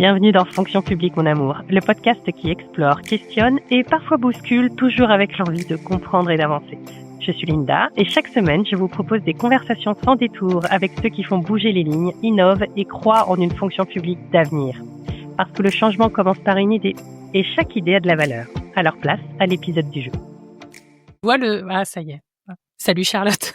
Bienvenue dans Fonction publique, mon amour, le podcast qui explore, questionne et parfois bouscule, toujours avec l'envie de comprendre et d'avancer. Je suis Linda et chaque semaine, je vous propose des conversations sans détour avec ceux qui font bouger les lignes, innovent et croient en une fonction publique d'avenir. Parce que le changement commence par une idée et chaque idée a de la valeur. Alors place à l'épisode du jour. Ah, ça y est. Salut Charlotte.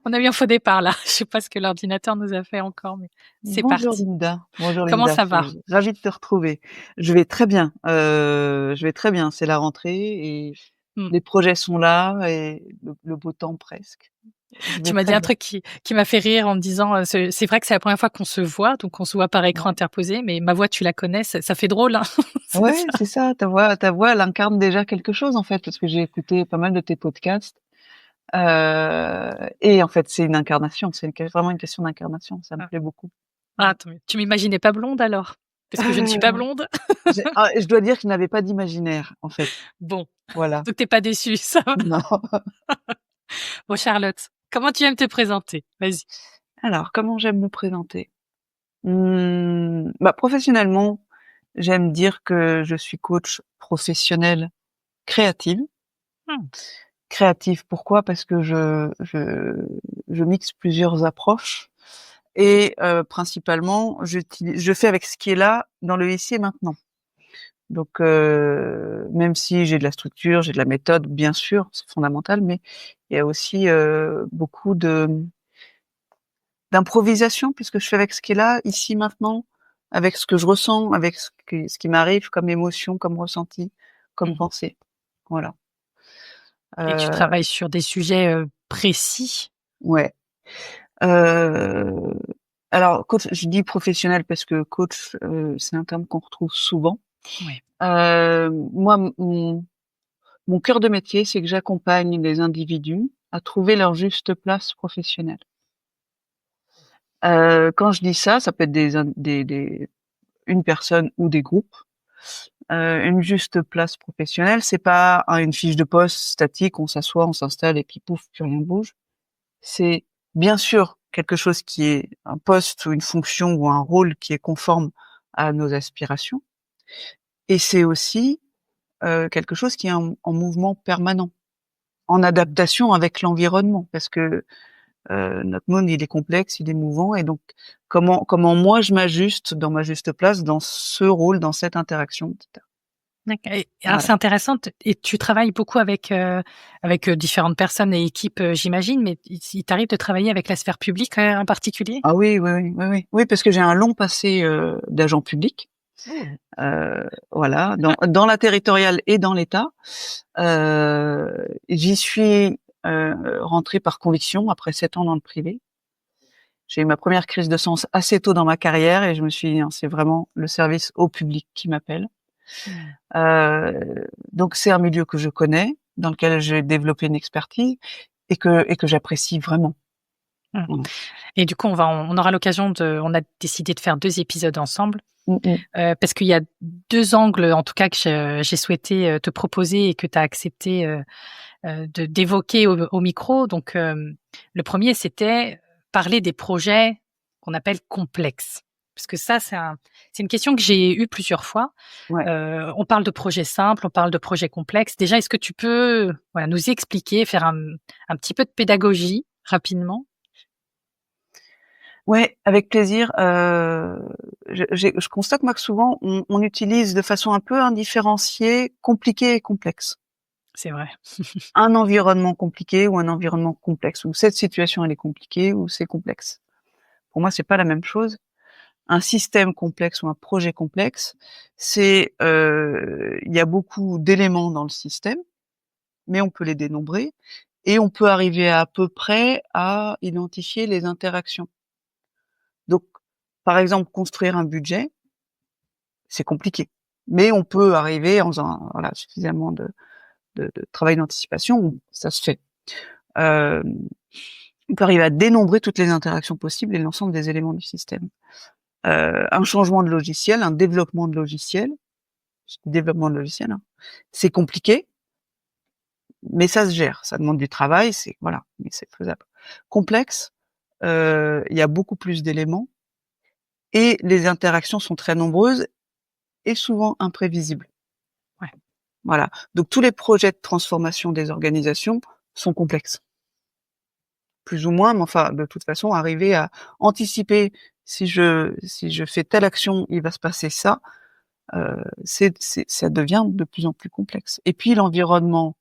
On a eu un faux départ là. Je sais pas ce que l'ordinateur nous a fait encore, mais c'est Bonjour parti. Linda. Bonjour Comment Linda. ça va? Ravie de te retrouver. Je vais très bien. C'est la rentrée et les projets sont là et le beau temps presque. Tu m'as dit un truc qui m'a fait rire en me disant, c'est vrai que c'est la première fois qu'on se voit, donc on se voit par écran interposé, mais ma voix tu la connais, ça fait drôle, hein. Ouais, c'est ça. Ta voix, elle incarne déjà quelque chose en fait, parce que j'ai écouté pas mal de tes podcasts. Et en fait, c'est une incarnation. Vraiment une question d'incarnation. Ça me plaît beaucoup. Ah, tu m'imaginais pas blonde alors? Parce que je ne suis pas blonde. Je dois dire que je n'avais pas d'imaginaire, en fait. Bon. Voilà. Donc t'es pas déçue, ça va. Non. Bon, Charlotte, comment tu aimes te présenter? Vas-y. Alors, comment j'aime me présenter? Professionnellement, j'aime dire que je suis coach professionnelle créative. Créative, pourquoi? Parce que je mixe plusieurs approches et principalement, je fais avec ce qui est là, dans le ici et maintenant. Donc, même si j'ai de la structure, j'ai de la méthode, bien sûr, c'est fondamental, mais il y a aussi beaucoup d'improvisation, puisque je fais avec ce qui est là, ici, maintenant, avec ce que je ressens, avec ce qui m'arrive comme émotion, comme ressenti, comme pensée. Voilà. Et tu travailles sur des sujets précis? Ouais. Alors, coach, je dis professionnel parce que coach, c'est un terme qu'on retrouve souvent. Ouais. Moi, mon cœur de métier, c'est que j'accompagne les individus à trouver leur juste place professionnelle. Quand je dis ça, ça peut être une personne ou des groupes. Une juste place professionnelle, c'est pas une fiche de poste statique, on s'assoit, on s'installe et puis pouf, plus rien bouge. C'est bien sûr quelque chose qui est un poste ou une fonction ou un rôle qui est conforme à nos aspirations. Et c'est aussi quelque chose qui est en mouvement permanent, en adaptation avec l'environnement, parce que notre monde, il est complexe, il est mouvant, et donc comment moi je m'ajuste dans ma juste place, dans ce rôle, dans cette interaction, etc. D'accord. Alors c'est intéressant, et tu travailles beaucoup avec différentes personnes et équipes, j'imagine, mais il t'arrive de travailler avec la sphère publique en particulier? Ah oui, parce que j'ai un long passé d'agent public. Voilà, dans la territoriale et dans l'État. J'y suis rentrée par conviction après 7 ans dans le privé. J'ai eu ma première crise de sens assez tôt dans ma carrière et je me suis dit, non, c'est vraiment le service au public qui m'appelle. Donc c'est un milieu que je connais, dans lequel j'ai développé une expertise et que j'apprécie vraiment. Et du coup, on aura l'occasion on a décidé de faire 2 épisodes ensemble. Parce qu'il y a 2 angles, en tout cas, que j'ai souhaité te proposer et que tu as accepté d'évoquer au micro. Donc, le premier, c'était parler des projets qu'on appelle complexes. Parce que ça, c'est une question que j'ai eue plusieurs fois. Ouais. On parle de projets simples, on parle de projets complexes. Déjà, est-ce que tu peux nous expliquer, faire un petit peu de pédagogie rapidement? Ouais, avec plaisir. Je constate moi que souvent on utilise de façon un peu indifférenciée compliqué et complexe. C'est vrai. Un environnement compliqué ou un environnement complexe, ou cette situation elle est compliquée ou c'est complexe. Pour moi, c'est pas la même chose. Un système complexe ou un projet complexe, c'est il y a beaucoup d'éléments dans le système, mais on peut les dénombrer et on peut arriver à peu près à identifier les interactions. Donc, par exemple, construire un budget, c'est compliqué, mais on peut arriver en faisant suffisamment de travail d'anticipation où ça se fait. On peut arriver à dénombrer toutes les interactions possibles et l'ensemble des éléments du système. Un changement de logiciel, un développement de logiciel, c'est compliqué, mais ça se gère. Ça demande du travail, mais c'est faisable. Complexe, il y a beaucoup plus d'éléments et les interactions sont très nombreuses et souvent imprévisibles. Ouais. Voilà. Donc tous les projets de transformation des organisations sont complexes. Plus ou moins, mais enfin, de toute façon, arriver à anticiper si je fais telle action, il va se passer ça, ça devient de plus en plus complexe. Et puis l'environnement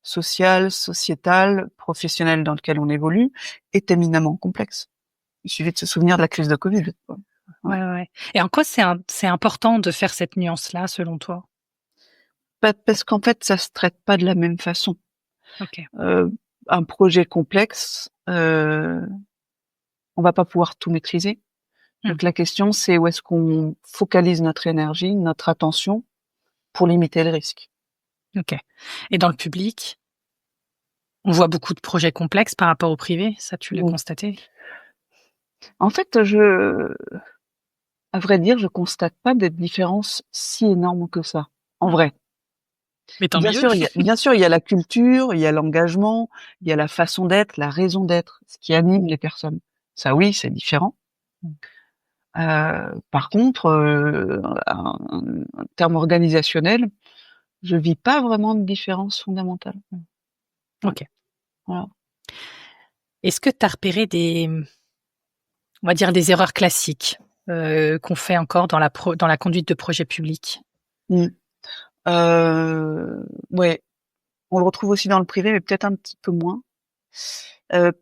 social, sociétal, professionnel dans lequel on évolue est éminemment complexe. Il suffit de se souvenir de la crise de Covid, quoi. Ouais. Et en quoi c'est important de faire cette nuance-là, selon toi? Parce qu'en fait, ça se traite pas de la même façon. OK. Un projet complexe, on va pas pouvoir tout maîtriser. Donc la question, c'est où est-ce qu'on focalise notre énergie, notre attention pour limiter le risque. OK. Et dans le public, on voit beaucoup de projets complexes par rapport au privé, ça tu l'as Mmh. constaté? En fait, à vrai dire, je constate pas de différence si énorme que ça, en vrai. Mais tant Bien mieux. sûr, il y a la culture, il y a l'engagement, il y a la façon d'être, la raison d'être, ce qui anime les personnes. Ça oui, c'est différent. Par contre, en termes organisationnels, je vis pas vraiment de différence fondamentale. OK. Voilà. Est-ce que tu as repéré on va dire des erreurs classiques, qu'on fait encore dans la conduite de projets publics? Mmh. Ouais, on le retrouve aussi dans le privé, mais peut-être un petit peu moins. Heu,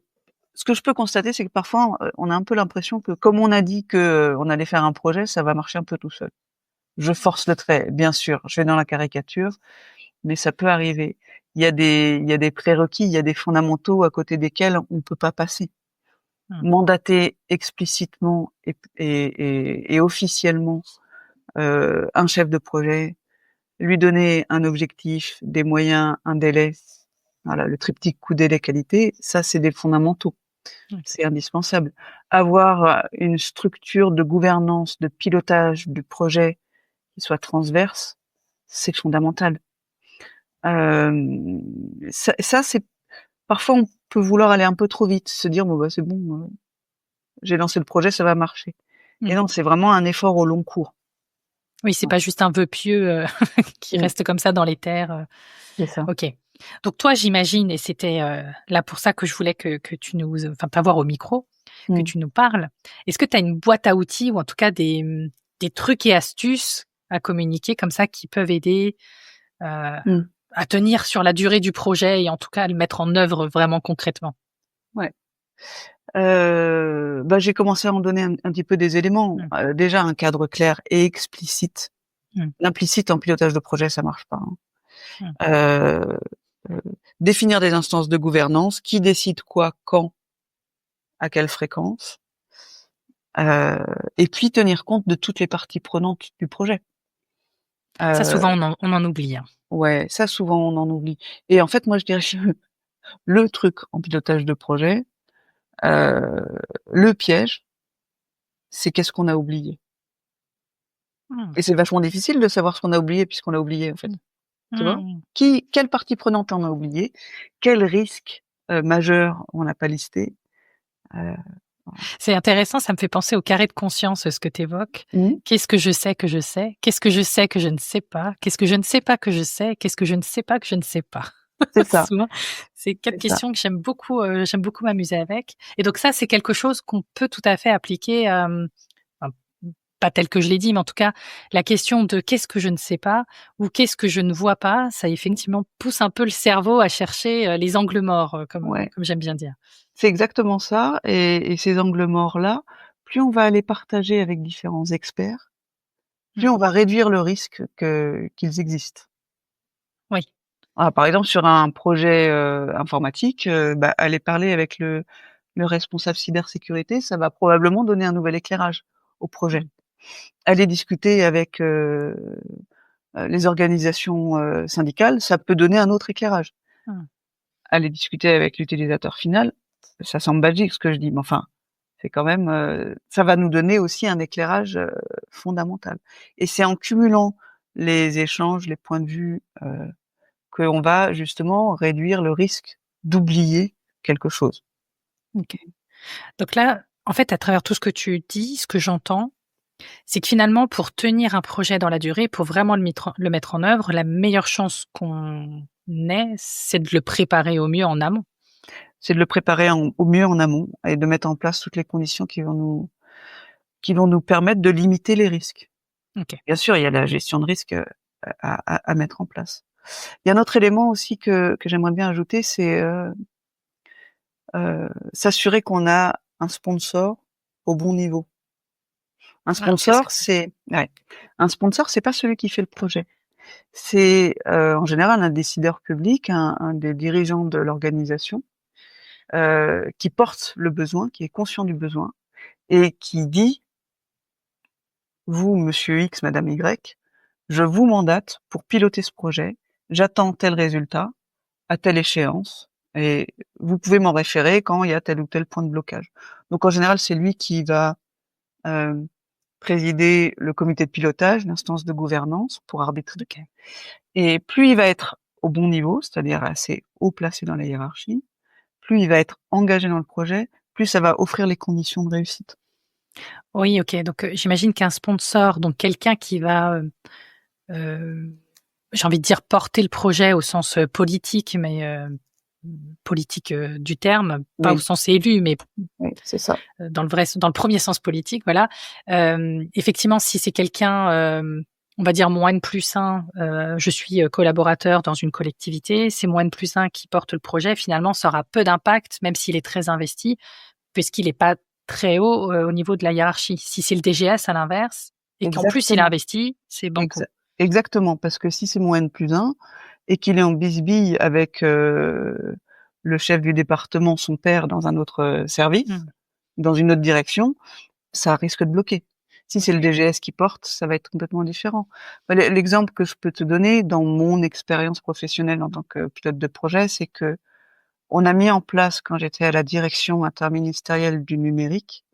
Ce que je peux constater, c'est que parfois, on a un peu l'impression que comme on a dit que, on allait faire un projet, ça va marcher un peu tout seul. Je force le trait, bien sûr, je vais dans la caricature, mais ça peut arriver. Il y a des prérequis, il y a des fondamentaux à côté desquels on peut pas passer. Mandater explicitement et officiellement, un chef de projet, lui donner un objectif, des moyens, un délai, voilà, le triptyque coût, délai, qualité, ça c'est des fondamentaux. OK. C'est indispensable. Avoir, une structure de gouvernance, de pilotage du projet qui soit transverse, c'est fondamental. Ça c'est parfois on peut vouloir aller un peu trop vite, se dire: «Bon bah, c'est bon, j'ai lancé le projet, ça va marcher». Et non, c'est vraiment un effort au long cours. Oui, c'est Ouais. pas juste un vœu pieux, qui Mmh. reste comme ça dans les terres, C'est ça. OK. Donc toi, j'imagine, et c'était, là pour ça que je voulais que tu t'avoir au micro, que Mmh. tu nous parles. Est-ce que tu as une boîte à outils ou en tout cas des trucs et astuces à communiquer comme ça qui peuvent aider, heu, Mmh. à tenir sur la durée du projet et en tout cas à le mettre en œuvre vraiment concrètement? Ouais. Bah, j'ai commencé à en donner un petit peu des éléments. Mmh. Déjà un cadre clair et explicite. Mmh. L'implicite en pilotage de projet, ça marche pas, hein. Mmh. Heu Définir des instances de gouvernance, qui décide quoi, quand, à quelle fréquence, heu et puis tenir compte de toutes les parties prenantes du projet. Ça Heu, souvent on en oublie, hein. ouais, ça souvent on en oublie et en fait, moi je dirais le truc en pilotage de projet, heu, le piège, c'est qu'est-ce qu'on a oublié? Mmh. Et c'est vachement difficile de savoir ce qu'on a oublié puisqu'on l'a oublié, en fait. Tu vois? Mmh. Quelle partie prenante on a oublié? Quel risque, majeur on n'a pas listé? Heu, C'est intéressant, ça me fait penser au carré de conscience, ce que tu évoques. mmh, Qu'est-ce que je sais que je sais? Qu'est-ce que je sais que je ne sais pas? Qu'est-ce que je ne sais pas que je sais? Qu'est-ce que je ne sais pas que je ne sais pas? c'est ça, Souvent, c'est 4 c'est ça. questions que j'aime beaucoup m'amuser avec, et donc ça, c'est quelque chose qu'on peut tout à fait appliquer, enfin, pas tel que je l'ai dit, mais en tout cas, la question de qu'est-ce que je ne sais pas ou qu'est-ce que je ne vois pas, ça effectivement pousse un peu le cerveau à chercher, les angles morts, Ouais, comme j'aime bien dire. c'est exactement ça et ces angles morts-là, plus on va les partager avec différents experts, plus Mmh. on va réduire le risque qu'ils existent. Oui. Ah, par exemple, sur un projet, informatique, bah, aller parler avec le responsable cybersécurité, ça va probablement donner un nouvel éclairage au projet. Mmh. Aller discuter avec, les organisations, syndicales, ça peut donner un autre éclairage. Mmh. Aller discuter avec l'utilisateur final, ça semble basique ce que je dis, mais enfin, c'est quand même, ça va nous donner aussi un éclairage, fondamental et c'est en cumulant les échanges, les points de vue, qu'on va justement réduire le risque d'oublier quelque chose. OK. Donc là, En fait, à travers tout ce que tu dis, ce que j'entends, c'est que finalement, pour tenir un projet dans la durée, pour vraiment le mettre en œuvre, la meilleure chance qu'on ait, c'est de le préparer au mieux en amont. C'est de le préparer au mieux en amont et de mettre en place toutes les conditions qui vont nous permettre de limiter les risques. OK. Bien sûr, il y a la gestion de risque à mettre en place. Il y a un autre élément aussi que j'aimerais bien ajouter, c'est s'assurer qu'on a un sponsor au bon niveau. Un sponsor, c'est pas celui qui fait le projet. C'est en général un décideur public, un des dirigeants de l'organisation qui porte le besoin, qui est conscient du besoin et qui dit: vous, monsieur X, madame Y, je vous mandate pour piloter ce projet, j'attends tel résultat à telle échéance et vous pouvez m'en référer quand il y a tel ou tel point de blocage. Donc en général, c'est lui qui va présider le comité de pilotage, l'instance de gouvernance pour arbitrer. OK. Et plus il va être au bon niveau, c'est-à-dire assez haut placé dans la hiérarchie, plus il va être engagé dans le projet, plus ça va offrir les conditions de réussite. Oui, OK. Donc, j'imagine qu'un sponsor, donc quelqu'un qui va, j'ai envie de dire porter le projet au sens politique, mais politique du terme, pas au sens élu, mais Oui, c'est ça. dans le premier sens politique, voilà. Effectivement, si c'est quelqu'un, on va dire mon N+1, je suis collaborateur dans une collectivité, c'est mon N+1 qui porte le projet, finalement, ça aura peu d'impact, même s'il est très investi, puisqu'il n'est pas très haut au niveau de la hiérarchie. Si c'est le DGS, à l'inverse, et qu'en plus il a investi, c'est banco. Exactement, parce que si c'est mon N+1 et qu'il est en bisbille avec le chef du département, son père, dans un autre service, dans une autre direction, ça risque de bloquer. Si c'est le DGS qui porte, ça va être complètement différent. L'exemple que je peux te donner dans mon expérience professionnelle en tant que pilote de projet, c'est que on a mis en place, quand j'étais à la direction interministérielle du numérique,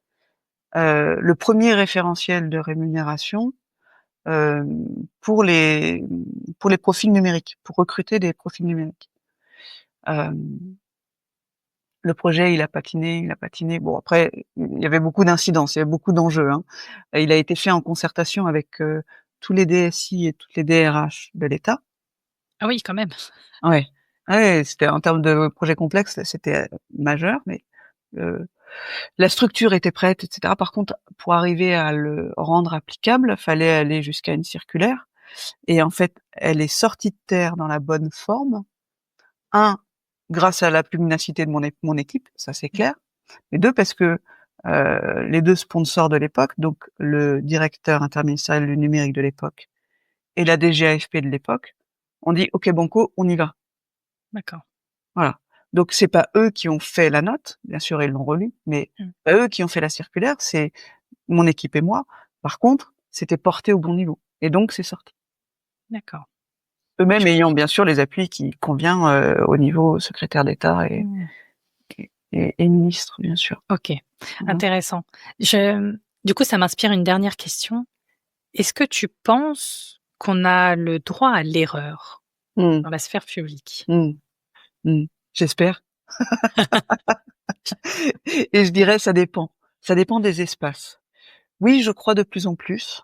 le premier référentiel de rémunération pour les profils numériques, pour recruter des profils numériques. Le projet, il a patiné. Bon, après, il y avait beaucoup d'incidences, il y avait beaucoup d'enjeux, hein. Il a été fait en concertation avec tous les DSI et toutes les DRH de l'État. Ah oui, quand même. Ouais. Ouais, c'était en termes de projet complexe, c'était majeur, mais la structure était prête, etc. Par contre, pour arriver à le rendre applicable, fallait aller jusqu'à une circulaire. Et en fait, elle est sortie de terre dans la bonne forme. Grâce à la pugnacité de mon équipe, ça c'est clair. Et deux, parce que les deux sponsors de l'époque, donc le directeur interministériel du numérique de l'époque et la DGAFP de l'époque, ont dit OK banco, on y va. D'accord. Voilà. Donc c'est pas eux qui ont fait la note, bien sûr ils l'ont relue, mais pas eux qui ont fait la circulaire, c'est mon équipe et moi. Par contre, c'était porté au bon niveau et donc c'est sorti. D'accord. Eux-mêmes ayant bien sûr les appuis qui convient au niveau secrétaire d'État et ministre, bien sûr. OK, intéressant. Du coup, ça m'inspire une dernière question. Est-ce que tu penses qu'on a le droit à l'erreur dans la sphère publique? J'espère. Et je dirais ça dépend. Ça dépend des espaces. Oui, je crois de plus en plus.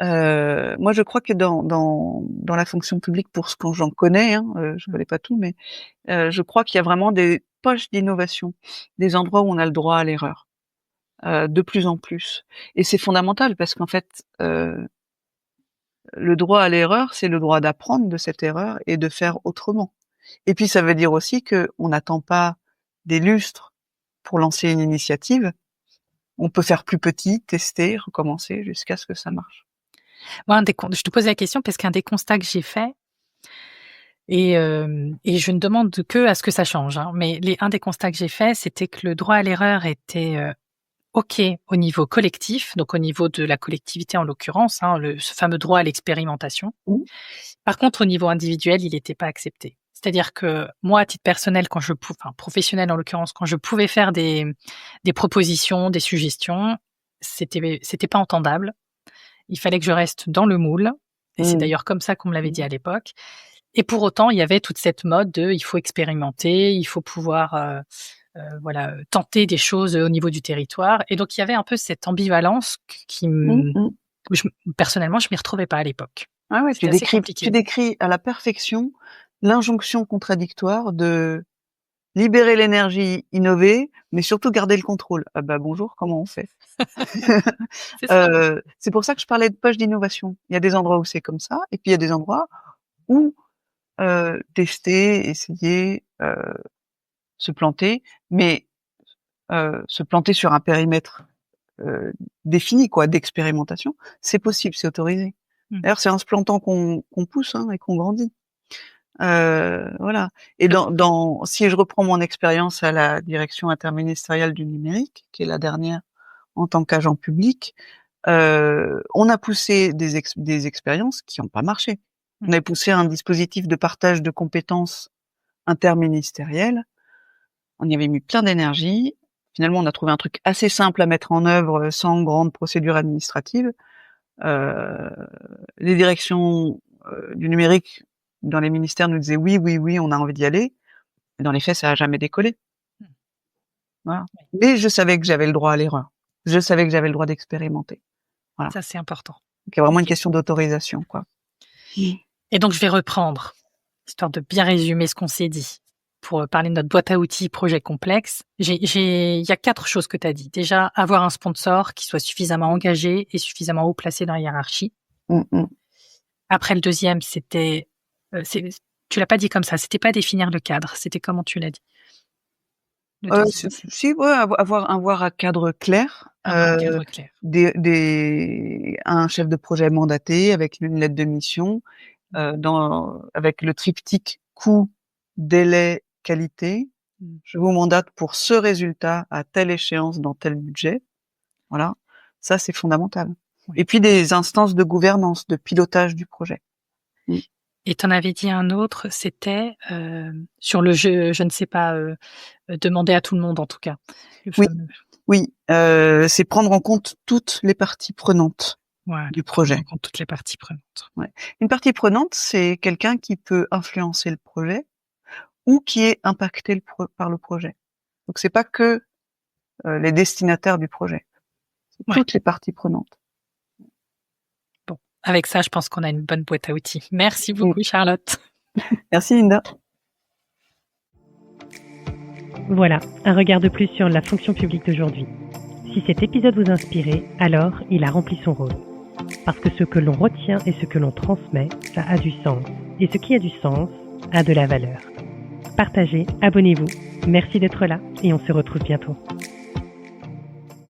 Moi, je crois que dans la fonction publique, pour ce que j'en connais, hein, je connais pas tout, mais je crois qu'il y a vraiment des poches d'innovation, des endroits où on a le droit à l'erreur, de plus en plus. Et c'est fondamental parce qu'en fait, le droit à l'erreur, c'est le droit d'apprendre de cette erreur et de faire autrement. Et puis, ça veut dire aussi qu'on n'attend pas des lustres pour lancer une initiative. On peut faire plus petit, tester, recommencer jusqu'à ce que ça marche. Moi, je te pose la question parce qu'un des constats que j'ai fait, et je ne demande que à ce que ça change, hein, mais un des constats que j'ai fait, c'était que le droit à l'erreur était OK au niveau collectif, donc au niveau de la collectivité en l'occurrence, hein, ce fameux droit à l'expérimentation. Par contre, au niveau individuel, il n'était pas accepté. C'est-à-dire que moi, à titre personnel, professionnel en l'occurrence, quand je pouvais faire des propositions, des suggestions, c'était pas entendable. Il fallait que je reste dans le moule. Et c'est d'ailleurs comme ça qu'on me l'avait dit à l'époque. Et pour autant, il y avait toute cette mode de il faut expérimenter, il faut pouvoir tenter des choses au niveau du territoire. Et donc il y avait un peu cette ambivalence personnellement, je m'y retrouvais pas à l'époque. Ah ouais, C'était assez compliqué. Tu décris à la perfection l'injonction contradictoire de libérer l'énergie, innover, mais surtout garder le contrôle. Ah bah bonjour, comment on fait? C'est pour ça que je parlais de poche d'innovation. Il y a des endroits où c'est comme ça, et puis il y a des endroits où tester, essayer, se planter, mais se planter sur un périmètre défini, quoi, d'expérimentation, c'est possible, c'est autorisé. D'ailleurs, c'est en se plantant qu'on pousse et qu'on grandit. Voilà. Et si je reprends mon expérience à la direction interministérielle du numérique, qui est la dernière en tant qu'agent public, on a poussé des expériences qui n'ont pas marché. On a poussé un dispositif de partage de compétences interministériel. On y avait mis plein d'énergie. Finalement, on a trouvé un truc assez simple à mettre en œuvre sans grande procédure administrative. Les directions du numérique dans les ministères nous disaient oui, on a envie d'y aller. Et dans les faits, ça a jamais décollé. Voilà. Mais je savais que j'avais le droit à l'erreur. Je savais que j'avais le droit d'expérimenter. Voilà. Ça, c'est important. Donc, il y a vraiment une question d'autorisation, quoi. Et donc, je vais reprendre, histoire de bien résumer ce qu'on s'est dit. Pour parler de notre boîte à outils projet complexe, il y a 4 choses que tu as dit. Déjà, avoir un sponsor qui soit suffisamment engagé et suffisamment haut placé dans la hiérarchie. Après, le deuxième, c'était, tu l'as pas dit comme ça, c'était pas définir le cadre, c'était comment tu l'as dit? Avoir un cadre clair. Un cadre clair. Un chef de projet mandaté avec une lettre de mission, avec le triptyque coût, délai, qualité. Je vous mandate pour ce résultat à telle échéance dans tel budget. Voilà. Ça, c'est fondamental. Oui. Et puis des instances de gouvernance, de pilotage du projet. Et tu en avais dit un autre, c'était sur le jeu, je ne sais pas, demander à tout le monde en tout cas. Oui, c'est prendre en compte toutes les parties prenantes du projet. Prendre en compte toutes les parties prenantes. Ouais. Une partie prenante, c'est quelqu'un qui peut influencer le projet ou qui est impacté par le projet. Donc c'est pas que les destinataires du projet, c'est toutes les parties prenantes. Bon, avec ça, je pense qu'on a une bonne boîte à outils. Merci beaucoup, Charlotte. Merci, Linda. Voilà, un regard de plus sur la fonction publique d'aujourd'hui. Si cet épisode vous inspirait, alors il a rempli son rôle. Parce que ce que l'on retient et ce que l'on transmet, ça a du sens. Et ce qui a du sens a de la valeur. Partagez, abonnez-vous. Merci d'être là et on se retrouve bientôt.